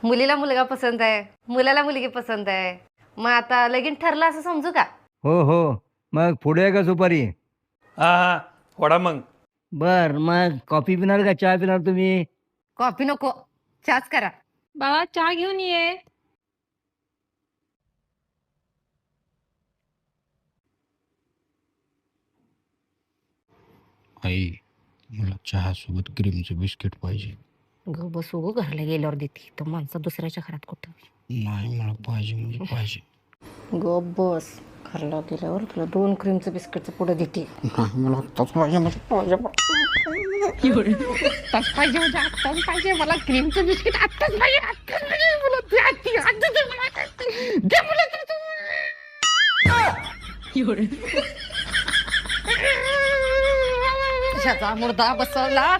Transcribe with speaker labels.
Speaker 1: मुलीला मुलगा पसंत आहे, मुलाला मुलगी पसंत आहे. मग आता लगीन ठरलं असं समजू का?
Speaker 2: हो हो. मग पुढे आहे का सुपारी?
Speaker 3: हा हा वडा मग.
Speaker 2: बर, मग कॉफी पिणार का चहा पिणार तुम्ही?
Speaker 1: कॉफी नको, चहाच करा.
Speaker 4: बाबा चहा घेऊन ये.
Speaker 5: आई, मला चहा सोबत क्रीमचं बिस्किट पाहिजे.
Speaker 1: ग बसू गो, घरला गेल्यावर देते तर माणसं दुसऱ्याच्या घरात कुठं.
Speaker 5: नाही, मला पाहिजे म्हणजे पाहिजे.
Speaker 1: ग बस, घरला गेल्यावर तुला 2 क्रीमचं बिस्किटचं पुढं देते.
Speaker 5: नाही, मला आत्ताच पाहिजे म्हणजे पाहिजे.
Speaker 1: आत्ताच पाहिजे म्हणजे आत्ताच पाहिजे मला क्रीमचं बिस्किट, आत्ताच पाहिजे, आत्ताच पाहिजे मला ते, आत्ता दे मला, दे मला ते तू. कशाचा मुर्दा बसवला.